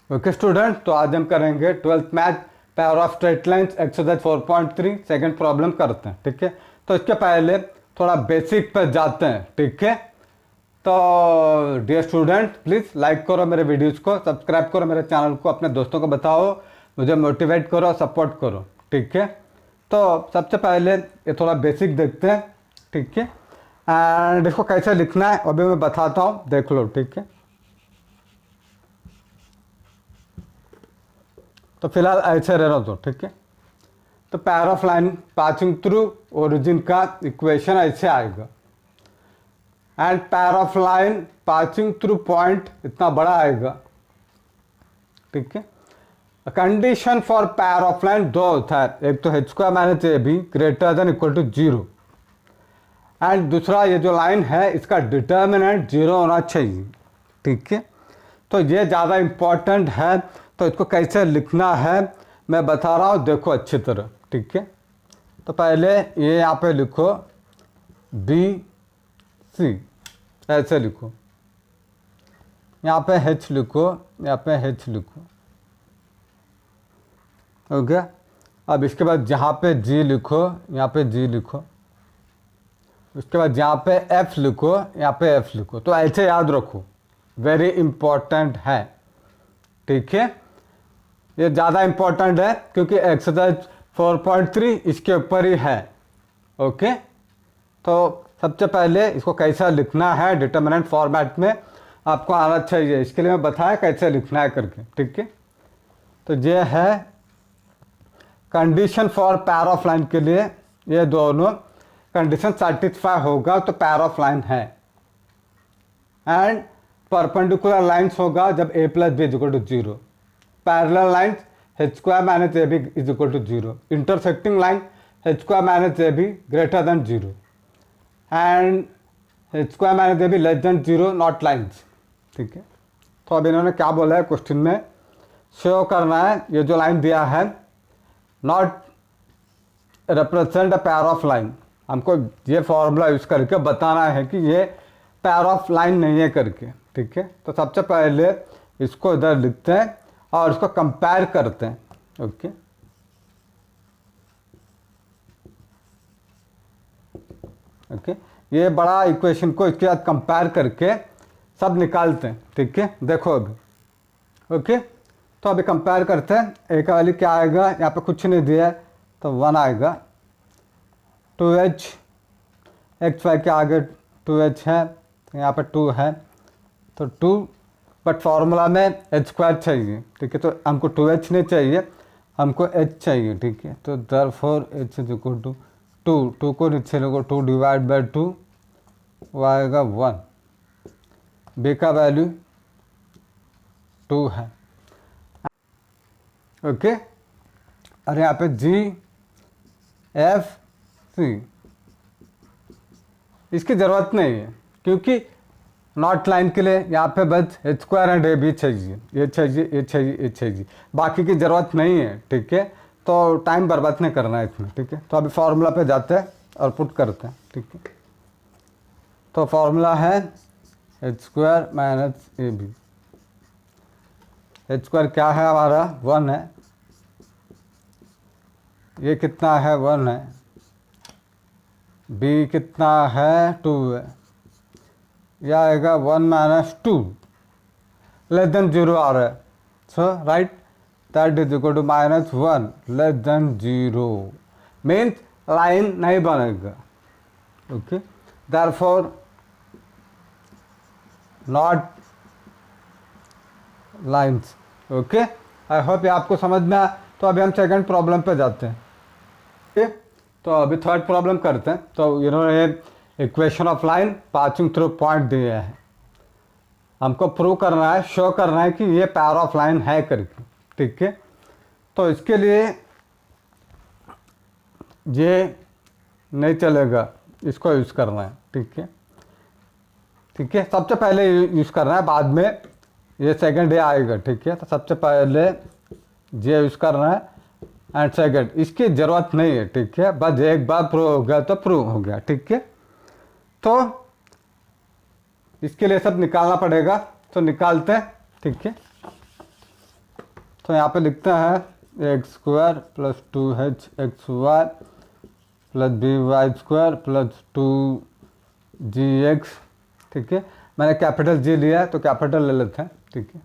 Okay student, तो आज हम करेंगे 12th math power of straight lines exercise 4.3 second problem करते हैं। ठीक है, तो इसके पहले थोड़ा बेसिक पर जाते हैं। ठीक है, तो डियर स्टूडेंट प्लीज़ लाइक करो मेरे वीडियोस को, सब्सक्राइब करो मेरे चैनल को, अपने दोस्तों को बताओ, मुझे मोटिवेट करो, सपोर्ट करो। ठीक है, तो सबसे पहले ये थोड़ा बेसिक देखते हैं। ठीक है, एंड इसको कैसे लिखना है अभी मैं बताता हूँ, देख लो। ठीक है, तो फिलहाल ऐसे रहना दो। ठीक है, तो pair of line passing through origin का इक्वेशन ऐसे आएगा, and pair of line passing through point इतना बड़ा आएगा। ठीक है, condition for pair of line दो होता है, एक तो h square minus A b greater than equal to 0, and दूसरा ये जो लाइन है इसका डिटर्मिनेंट 0 होना चाहिए। ठीक है, तो ये ज़्यादा इम्पॉर्टेंट है, तो इसको कैसे लिखना है मैं बता रहा हूँ, देखो अच्छी तरह। ठीक है, तो पहले ये यहाँ पे लिखो बी सी, ऐसे लिखो, यहाँ पे एच लिखो, यहाँ पे एच लिखो। ओके, अब इसके बाद जहाँ पे जी लिखो, यहाँ पे जी लिखो, उसके बाद जहाँ पे एफ लिखो, यहाँ पे एफ लिखो। तो ऐसे याद रखो, वेरी इम्पॉर्टेंट है। ठीक है, ये ज़्यादा इम्पॉर्टेंट है क्योंकि एक्सरसाइज 4.3 इसके ऊपर ही है। ओके, तो सबसे पहले इसको कैसा लिखना है डिटर्मिनेंट फॉर्मेट में आपको आना चाहिए, इसके लिए मैं बताया कैसे लिखना है करके। ठीक है, तो ये है condition for pair of line के लिए, ये दोनों कंडीशन सेटिस्फाई होगा तो पैर ऑफ लाइन है, एंड परपेंडिकुलर लाइन्स होगा जब a plus b is equal to 0, parallel lines h square minus A b is equal to 0, intersecting line h square minus A b greater than 0, and h square minus A b less than 0 not lines. ठीक है, तो अब इन्होंने क्या बोला है question में, show करना है ये जो लाइन दिया है नॉट रिप्रेजेंट अ पैर ऑफ लाइन, हमको ये फॉर्मूला यूज करके बताना है कि ये पैर ऑफ लाइन नहीं है करके। ठीक है, तो सबसे पहले इसको इधर लिखते हैं और इसको कंपेयर करते हैं। ओके, ओके, ये बड़ा इक्वेशन को इसके साथ कंपेयर करके सब निकालते हैं। ठीक है, देखो अभी। ओके, तो अभी कंपेयर करते हैं, एक वाली क्या आएगा, यहाँ पे कुछ नहीं दिया है तो 1 आएगा, 2h एक्स वाई के आगे 2h है, तो यहाँ पे 2 है तो 2, बट फॉर्मूला में एच स्क्वायर चाहिए। ठीक है, तो हमको 2h नहीं चाहिए, हमको h चाहिए। ठीक है, तो therefore h is equal to 2 को नीचे लोगो 2 डिवाइड बाई 2, वो आएगा 1, b का वैल्यू 2 है। ओके, और यहाँ पे जी एफ सी इसकी ज़रूरत नहीं है क्योंकि नॉट लाइन के लिए यहाँ पे बस h square and a b चाहिए, ये चाहिए, ये चाहिए, ये चाहिए, बाकी की ज़रूरत नहीं है। ठीक है, तो टाइम बर्बाद नहीं करना है इसमें। ठीक है, तो अभी फार्मूला पे जाते हैं और पुट करते हैं। ठीक है, तो फार्मूला है एच स्क्वायर माइनस ए बी, एच स्क्वायर क्या है हमारा 1 है, ये कितना है 1 है, बी कितना है 2 है, यह आएगा 1 माइनस 2 लेस देन 0 आ रहा है, so right that is equal to minus 1 less than 0, means line नहीं बनेगा। Okay, therefore not lines. Okay, I hope ये आपको समझ में आया। तो अभी हम सेकंड प्रॉब्लम पे जाते हैं। ठीक, तो अभी थर्ड प्रॉब्लम करते हैं। तो इन्होंने equation of line passing through point दिए हैं, हमको प्रूव करना है, शो करना है कि ये पैर ऑफ लाइन है करके। ठीक है, तो इसके लिए ये नहीं चलेगा, इसको यूज़ करना है। ठीक है, ठीक है, सबसे पहले यूज़ करना है, बाद में ये सेकंड डे आएगा। ठीक है, तो सबसे पहले ये यूज़ करना है एंड सेकंड, इसकी ज़रूरत नहीं है। ठीक है, बस एक बार प्रूव हो गया तो प्रूव हो गया। ठीक है, तो इसके लिए सब निकालना पड़ेगा, तो निकालते हैं। ठीक है, तो यहाँ पे लिखते हैं x square plus 2h x y plus b y square plus 2gx। ठीक है, मैंने कैपिटल जी लिया है तो कैपिटल ले लेते हैं। ठीक है,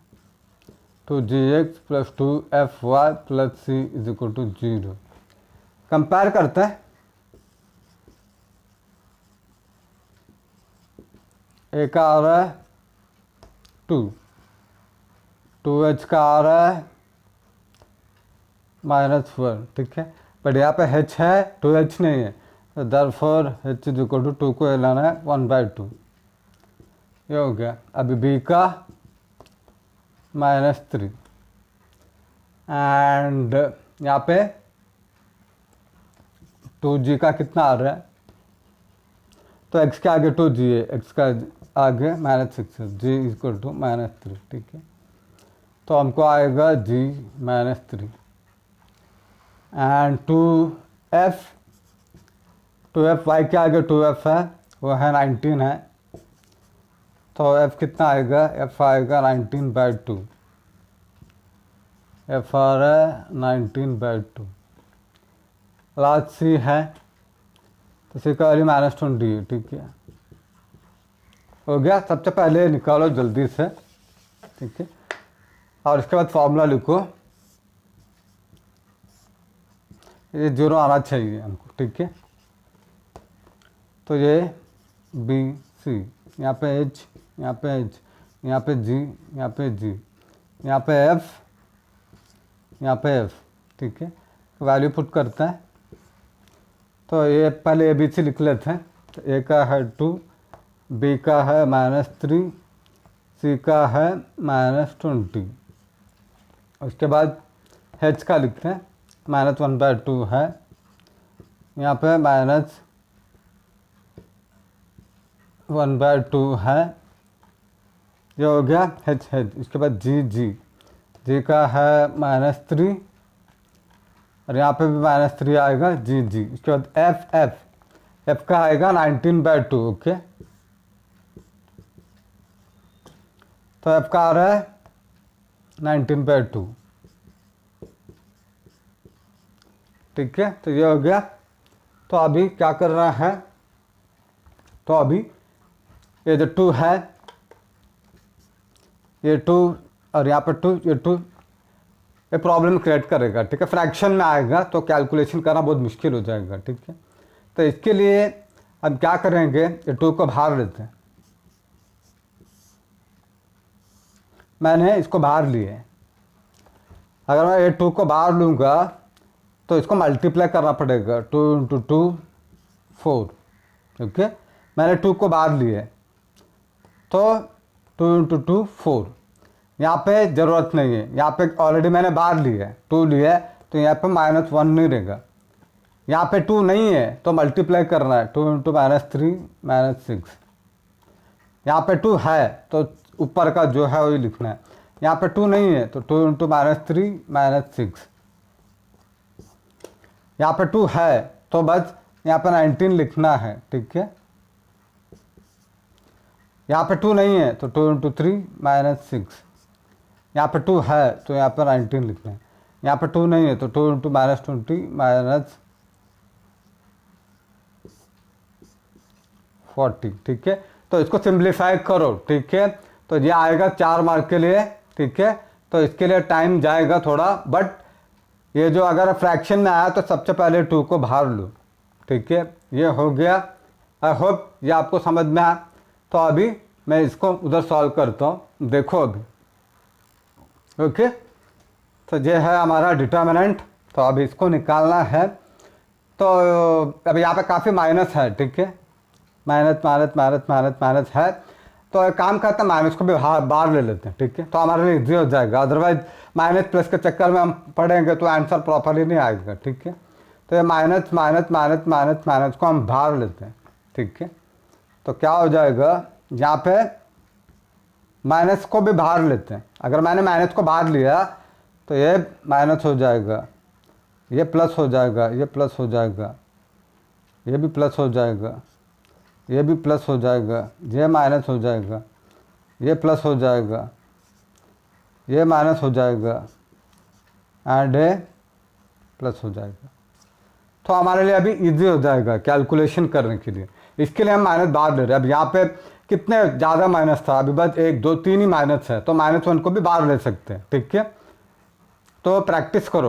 2gx plus 2fy plus c is equal to 0। Compare करते हैं, ए का आ रहा है 2h का आ रहा है -1। ठीक है, बट यहाँ पे h है 2h नहीं है, तो therefore h is equal to 2 को लाना है 1/2। ये हो गया। अभी b का -3 एंड यहाँ पे 2g का कितना आ रहा है, तो x के आगे 2g है, x का आगे -6 है, g इक्वल टू -3। ठीक है, तो हमको आएगा g -3 एंड 2f y के आगे 2f है, वो है 19 है, तो f कितना आएगा, f आएगा 19/2। f आ रहा है 19/2। लास्ट c है, तो c का वैल्यू -20 है। ठीक है, हो गया। सबसे पहले निकालो जल्दी से। ठीक है, और इसके बाद फॉर्मूला लिखो, ये 0 आना चाहिए हमको। ठीक है, तो ये बी सी, यहाँ पे एच, यहाँ पे एच, यहाँ पे जी, यहाँ पे जी, यहाँ पे एफ, यहाँ पे एफ। ठीक है, वैल्यू पुट करते हैं, तो ये पहले ए बी सी लिख लेते हैं। तो ए का है 2, बी का है -3, सी का है -20। उसके बाद एच का लिखते हैं, -1/2 है, यहाँ पे -1/2 है, ये हो गया एच एच। इसके बाद जी जी, जी का है -3 और यहाँ पे भी -3 आएगा जी जी। इसके बाद एफ एफ, एफ का आएगा 19/2। ओके, तो एफ का आ रहा है 19/2। ठीक है, तो ये हो गया। तो अभी क्या करना है, तो अभी ये जो 2 है, ये 2 और यहाँ पर 2, ये 2, ये प्रॉब्लम क्रिएट करेगा। ठीक है, फ्रैक्शन में आएगा तो कैलकुलेशन करना बहुत मुश्किल हो जाएगा। ठीक है, तो इसके लिए अब क्या करेंगे, ये 2 को बाहर लेते हैं। मैंने इसको बाहर लिए, अगर मैं ये 2 को बाहर लूँगा तो इसको मल्टीप्लाई करना पड़ेगा, 2 × 2 4। ओके, मैंने 2 को बाहर लिए, तो 2 × 2 4। यहाँ पे ज़रूरत नहीं है, यहाँ पे ऑलरेडी मैंने बाहर लिया है, 2 लिया है, तो यहाँ पे -1 नहीं रहेगा। यहाँ पे 2 नहीं है तो मल्टीप्लाई करना है, 2 × -3 -6। यहाँ पे 2 है तो ऊपर का जो है वही लिखना है। यहाँ पे 2 नहीं है तो 2 × -3 -6। यहाँ पे 2 है तो बस यहाँ पे 19 लिखना है। ठीक है, यहाँ पे 2 नहीं है तो 2 × 3 -6। यहाँ पे 2 है तो यहाँ पे 19 लिखना है। यहाँ पे 2 नहीं है तो 2 × -20 -40। ठीक है, तो इसको सिंप्लीफाई करो। ठीक है, तो ये आएगा 4 मार्क के लिए। ठीक है, तो इसके लिए टाइम जाएगा थोड़ा, बट ये जो अगर फ्रैक्शन में आया तो सबसे पहले 2 को बाहर लो। ठीक है, ये हो गया। आई होप ये आपको समझ में आया। तो अभी मैं इसको उधर सॉल्व करता हूँ, देखो अभी। ओके, तो ये है हमारा डिटर्मिनेंट, तो अभी इसको निकालना है। तो अभी यहाँ पे काफ़ी माइनस है। ठीक है, माइनस है, तो एक काम करते हैं, माइनस को भी बाहर ले लेते हैं। ठीक है, तो हमारे लिए इजी हो जाएगा, अदरवाइज माइनस प्लस के चक्कर में हम पढ़ेंगे तो आंसर प्रॉपरली नहीं आएगा। ठीक है, तो ये माइनस को हम बाहर लेते हैं। ठीक है, तो क्या हो जाएगा, यहाँ पे माइनस को भी बाहर लेते हैं। अगर मैंने माइनस को बाहर लिया तो ये माइनस हो जाएगा, ये प्लस हो जाएगा, ये प्लस हो जाएगा, ये भी प्लस हो जाएगा, ये भी प्लस हो जाएगा, ये माइनस हो जाएगा, ये प्लस हो जाएगा, ये माइनस हो जाएगा, एंड ए प्लस हो जाएगा। तो हमारे लिए अभी इजी हो जाएगा कैलकुलेशन करने के लिए। इसके लिए हम माइनस बाहर ले रहे हैं। अब यहाँ पे कितने ज़्यादा माइनस था, अभी बस 1 2 3 ही माइनस है, तो -1 को भी बाहर ले सकते हैं। ठीक है, तो प्रैक्टिस करो।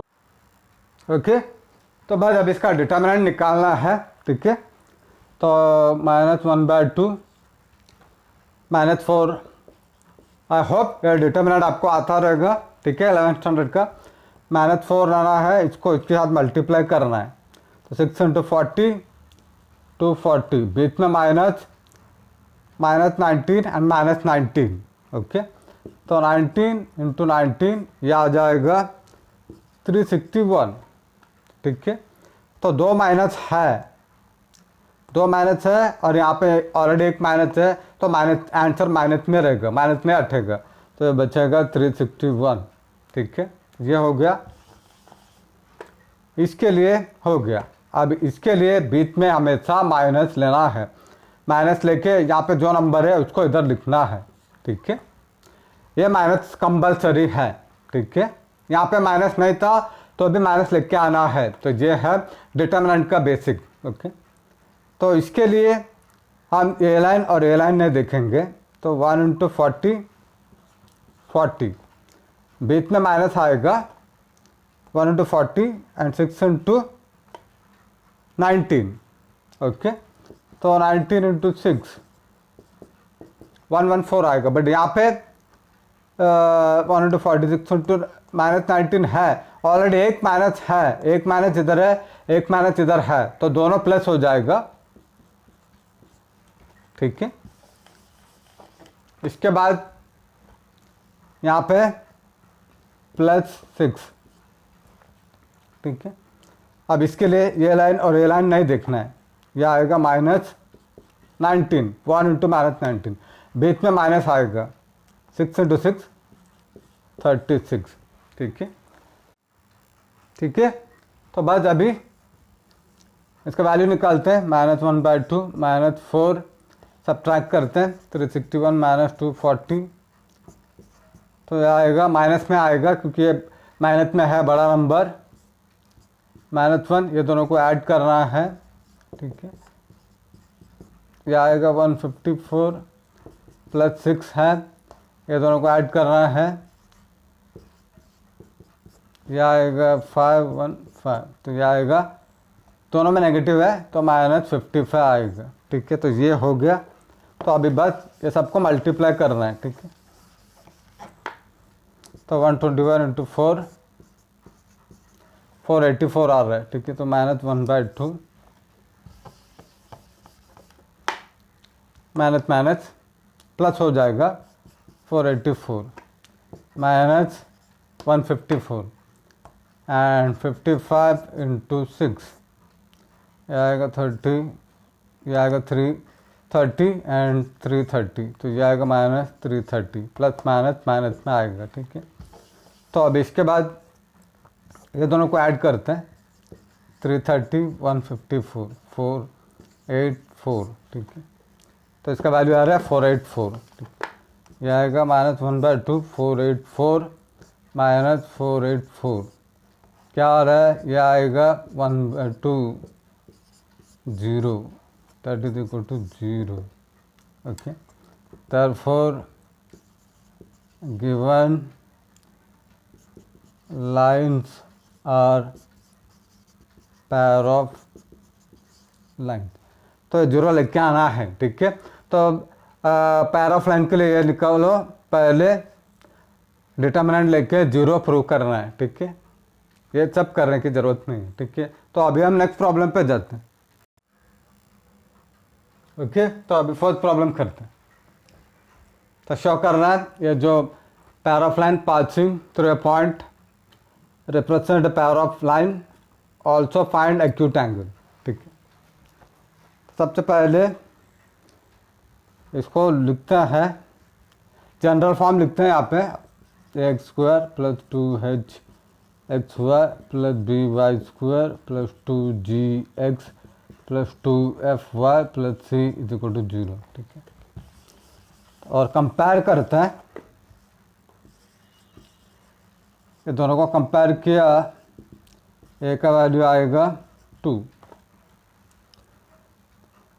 ओके, तो बस अब इसका डिटर्मिनेंट निकालना है। ठीक है, तो -1/2 -4, आई होप ये डिटर्मिनेंट आपको आता रहेगा। ठीक है, 11th स्टैंडर्ड का -4 लाना है, इसको इसके साथ मल्टीप्लाई करना है। तो 6 × 40 240, बीच में -19 एंड -19। ओके, तो 19 × 19 यह आ जाएगा 361। ठीक है, तो 2 माइनस है और यहाँ पे ऑलरेडी एक माइनस है, तो माइनस आंसर माइनस में रहेगा, माइनस में हटेगा, तो ये बचेगा 361। ठीक है, ये हो गया, इसके लिए हो गया। अब इसके लिए बीच में हमेशा माइनस लेना है, माइनस लेके यहाँ पे जो नंबर है उसको इधर लिखना है। ठीक है, ये माइनस कंपल्सरी है। ठीक है, यहाँ पे माइनस नहीं था तो भी माइनस लेके आना है, तो ये है डिटर्मिनेंट का बेसिक। ओके, तो इसके लिए हम ए लाइन और ए लाइन नहीं देखेंगे, तो 1 × 40 40, बीच में माइनस आएगा 1 × 40 एंड 6 × 19। ओके, तो 19 × 6 114 आएगा, बट यहाँ पे 1 × 46 × -19 है, ऑलरेडी एक माइनस है, एक माइनस इधर है, एक माइनस इधर है, तो दोनों प्लस हो जाएगा। ठीक है, इसके बाद यहाँ पे +6। ठीक है, अब इसके लिए ये लाइन और ये लाइन नहीं देखना है, यह आएगा -19 1 × -19, बीच में माइनस आएगा 6 × 6 36। ठीक है, ठीक है, तो बस अभी इसका वैल्यू निकालते हैं। -1/2 -4 सब्ट्रैक्ट करते हैं, 361 -240, तो यह आएगा माइनस में आएगा क्योंकि ये माइनस में है बड़ा नंबर, -1, ये दोनों को ऐड करना है। ठीक है, यह आएगा 154 +6 है, ये दोनों को ऐड करना है, यह आएगा 515, तो यह आएगा, दोनों में नेगेटिव है तो -55 आएगा। ठीक है, तो ये हो गया। तो अभी बस ये सबको मल्टीप्लाई करना है। ठीक है, तो 121 × 4 484 आ रहा है। ठीक है, तो -1/2 माइनस प्लस हो जाएगा 484 -154 एंड 55 × 6 यह आएगा 30, यह आएगा 330 एंड 330, तो यह आएगा -330, प्लस माइनस में आएगा। ठीक है, तो अब इसके बाद ये दोनों को ऐड करते हैं, 330 154 484। ठीक है, तो इसका वैल्यू आ रहा है 484। ठीक है, यह आएगा -1/2 484 -484, क्या आ रहा है, यह आएगा 1/2 0, that is equal to 0. Okay, therefore given lines are pair of lines, तो 0 लेके आना है। ठीक है, तो पैर ऑफ लाइन के लिए ये निकालो, पहले डिटर्मिनेंट लेके 0 प्रूव करना है। ठीक है, ये सब करने की ज़रूरत नहीं है। ठीक है, तो अभी हम नेक्स्ट प्रॉब्लम पे जाते हैं। ओके, तो अभी फोर्थ प्रॉब्लम करते हैं। तो शो करना है ये जो पैर of line passing through a point represent पैर of line, also find acute angle. ठीक है, सबसे पहले इसको लिखते हैं, जनरल फॉर्म लिखते हैं यहाँ पे, x² + 2hxy + by² + 2gx + 2fy + c = 0। ठीक है, और कंपेयर करते हैं ये दोनों को कंपेयर किया, ए का वैल्यू आएगा 2,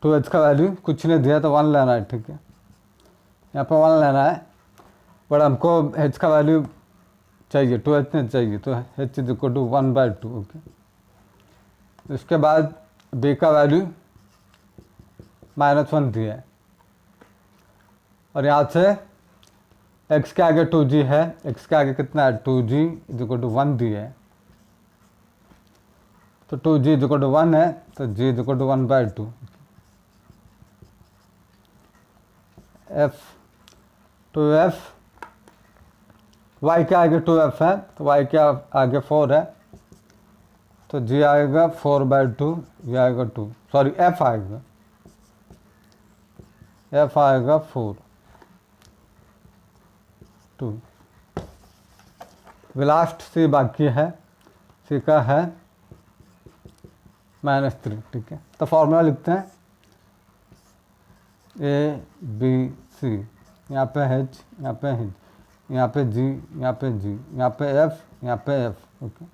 2h का वैल्यू कुछ नहीं दिया तो 1 लेना है, ठीक है, यहाँ पर 1 लेना है, बट हमको h का वैल्यू चाहिए, 2h नहीं चाहिए, तो h is equal to 1/2। Okay, इसके बाद b का वैल्यू -1 दिया है, और यहाँ से x के आगे 2g है, x के आगे कितना है 2g इज इक्वल टू 1 दिया है, तो 2g इज इक्वल टू 1 है, तो g is equal to 1/2। f 2f, y के आगे 2f है, तो y के आगे 4 है, तो g आएगा 4/2, ये आएगा 2, सॉरी f आएगा 4, 2। लास्ट c बाकी है, c का है -3, ठीक है, तो फॉर्मूला लिखते हैं a b c, यहाँ पे h, यहाँ पे h, यहाँ पे g, यहाँ पे g, यहाँ पे f, यहाँ पे f। ओके,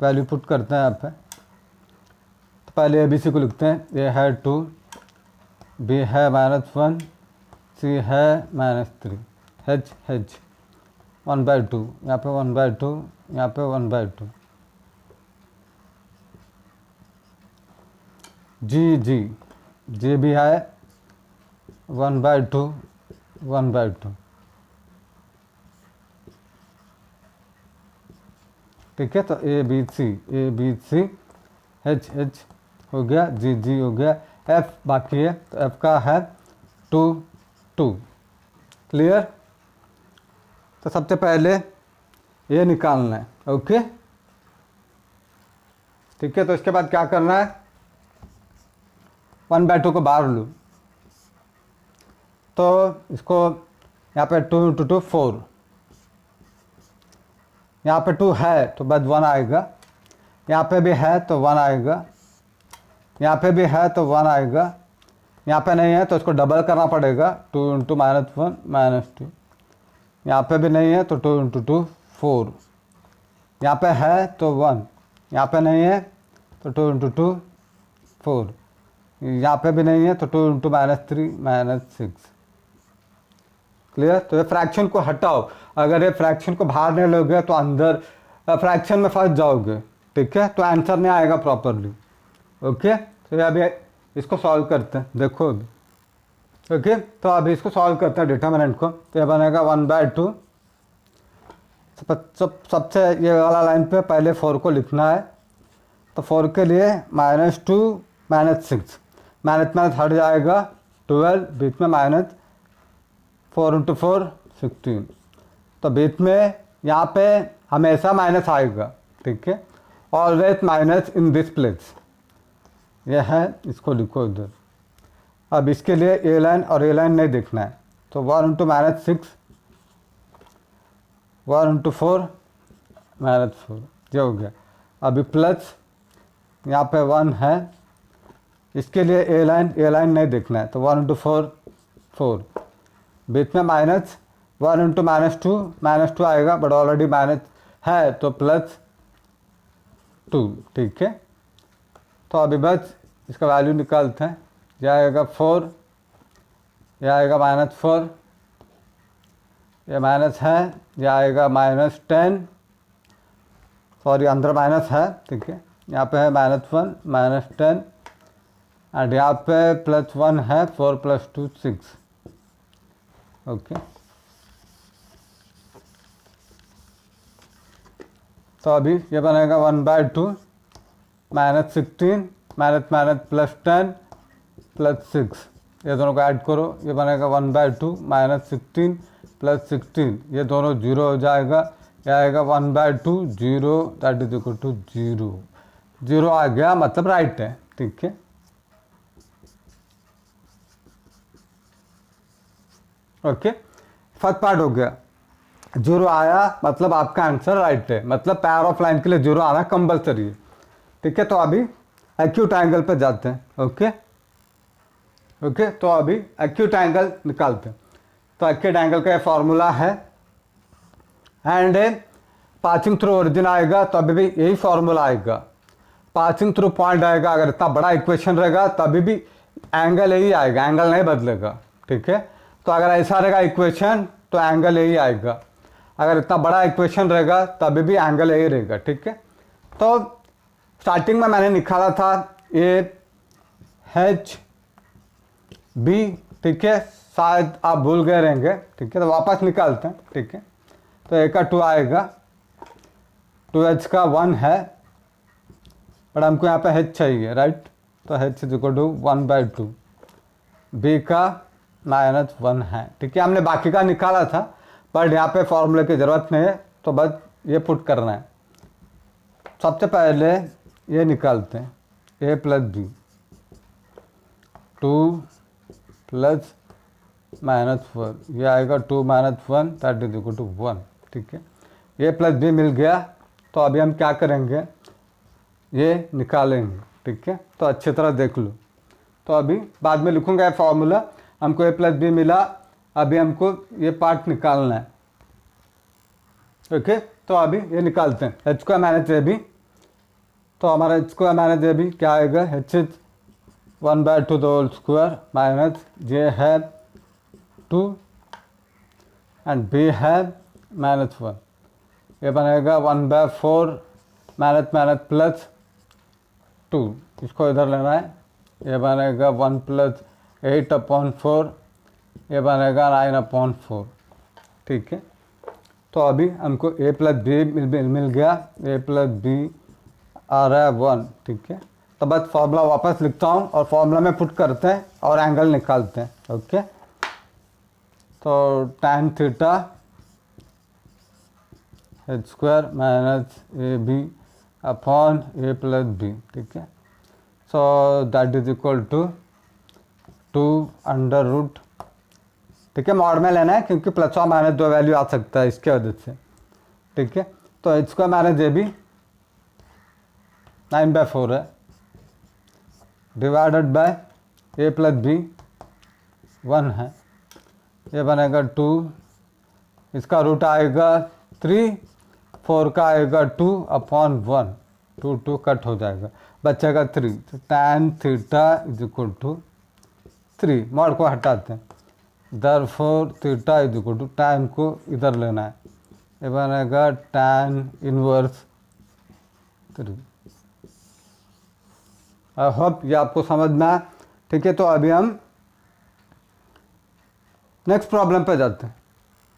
वैल्यू पुट करते हैं यहाँ पे, तो पहले a b c को लिखते हैं, a है 2, b है -1, c है -3, h 1/2, यहाँ पे 1/2, यहाँ पे 1/2, g भी है 1/2, 1/2, ठीक है, तो a b c h हो गया, g हो गया, f बाकी है, तो f का है 2, 2। क्लियर? तो सबसे पहले ये निकालना है। ओके, ठीक है, तो इसके बाद क्या करना है, 1/2 को बाहर लूँ, तो इसको यहाँ पे 2 × 2 4, यहाँ पे 2 है तो बस 1 आएगा, यहाँ पे भी है तो 1 आएगा, यहाँ पे भी है तो 1 आएगा, यहाँ पे नहीं है तो इसको डबल करना पड़ेगा, 2 × -1 -2, यहाँ पे भी नहीं है तो 2 × 2 4, यहाँ पे है तो 1, यहाँ पे नहीं है तो 2 × 2 4, यहाँ पे भी नहीं है तो 2 × -3 -6। क्लियर? तो ये फ्रैक्शन को हटाओ, अगर ये फ्रैक्शन को बाहर नहीं लोगे तो अंदर फ्रैक्शन में फंस जाओगे, ठीक है, तो आंसर नहीं आएगा प्रॉपरली। ओके, तो ये अभी इसको सॉल्व करते हैं, देखो अभी। ओके, तो अभी इसको सॉल्व करते हैं डिटर्मिनेंट को, तो ये बनेगा 1/2, सबसे ये वाला लाइन पे पहले 4 को लिखना है, तो 4 के लिए -2 -6, माइनस हट जाएगा, 12, बीच में -4 × 4 16, तो बीच में यहाँ पे हमेशा माइनस आएगा, ठीक है, always minus in this place, यह है, इसको लिखो इधर। अब इसके लिए ए लाइन और ए लाइन नहीं देखना है, तो 1 × -6, 1 × 4 -4, ये हो गया। अभी प्लस यहाँ पे 1 है, इसके लिए ए लाइन नहीं देखना है, तो 1 × 4 4, बीच में माइनस 1 × -2 आएगा, बट ऑलरेडी माइनस है तो +2, ठीक है। तो अभी बस इसका वैल्यू निकालते हैं, यह आएगा 4, यह आएगा -4, ये माइनस है, यह आएगा -10, सॉरी अंदर माइनस है, ठीक है, यहाँ पे है -1 -10, एंड यहाँ पे +1 है, 4 + 2 6। ओके, तो अभी ये बनेगा 1/2 -16 -10 +6, ये दोनों को ऐड करो, ये बनेगा 1/2 -16 +16, ये दोनों 0 हो जाएगा, ये आएगा 1/2 0, दैट इज इक्वल टू 0, 0 आ गया, मतलब राइट है, ठीक है। ओके, फर्स्ट पार्ट हो गया, 0 आया मतलब आपका आंसर राइट है, मतलब पैर ऑफ लाइन के लिए 0 आना कंपलसरी है, ठीक है। तो अभी एक्यूट एंगल पे जाते हैं। ओके ओके, तो अभी एक्यूट एंगल निकालते हैं। तो एक्यूट एंगल का फॉर्मूला है एंड पासिंग थ्रू ओरिजिन आएगा तो अभी भी यही फॉर्मूला आएगा, पासिंग थ्रू पॉइंट आएगा। अगर इतना बड़ा इक्वेशन रहेगा तभी भी एंगल यही आएगा, एंगल नहीं बदलेगा, ठीक है। तो अगर ऐसा रहेगा इक्वेशन तो एंगल यही आएगा, अगर इतना बड़ा इक्वेशन रहेगा तभी भी एंगल यही रहेगा, ठीक है। तो स्टार्टिंग में मैंने निकाला था ये एच बी, ठीक है, शायद आप भूल गए रहेंगे, ठीक है, तो वापस निकालते हैं, ठीक है। तो ए का 2 आएगा, 2h का 1 है, बट हमको यहाँ पे h चाहिए, राइट। तो h is equal to 1/2, b का -1 है, ठीक है। हमने बाकी का निकाला था बट यहाँ पे फॉर्मूले की ज़रूरत नहीं है, तो बस ये पुट करना है। सबसे पहले ये निकालते हैं, a प्लस बी, 2 प्लस -1, ये आएगा 2 - 1 दैट इज इक्वल टू 1, ठीक है। ये प्लस बी मिल गया, तो अभी हम क्या करेंगे, ये निकालेंगे, ठीक है। तो अच्छी तरह देख लो, तो अभी बाद में लिखूंगा फॉर्मूला। हमको ए प्लस बी मिला, अभी हमको ये पार्ट निकालना है, ओके। तो अभी ये निकालते हैं, एच स्क्वायर माइनस ए बी। तो हमारा एच स्क्वायर माइनस ए बी क्या आएगा, H is 1/2 the whole square minus J है 2 एंड बी है -1, ये बनेगा 1/4 माइनस प्लस 2, इसको इधर लेना है, ये बनेगा 1 + 8/4, ये बनेगा 9/4, ठीक है। तो अभी हमको a प्लस बी मिल गया, a प्लस बी आ रहा है 1, ठीक है। तो बस फॉर्मूला वापस लिखता हूँ और फॉर्मूला में पुट करते हैं और एंगल निकालते हैं, ओके। तो tan theta h square minus A b upon a plus b, ठीक है। So that is equal to 2√, ठीक है। मॉड में लेना है क्योंकि प्लस और माइनस 2 वैल्यू आ सकता है इसके वजह से, ठीक है। तो एच स्क्वायर माइनस ए बी 9/4 है, divided by a plus b 1 है, ये बनेगा 2, इसका रूट आएगा 3, 4 का आएगा 2/1, 2 कट हो जाएगा, बचेगा 3। तो tan theta is equal to 3, mod को हटाते हैं, therefore theta is equal to, tan को इधर लेना है, ये बनेगा tan इनवर्स 3। आई होप ये आपको समझ में आया, ठीक है। तो अभी हम नेक्स्ट प्रॉब्लम पे जाते हैं।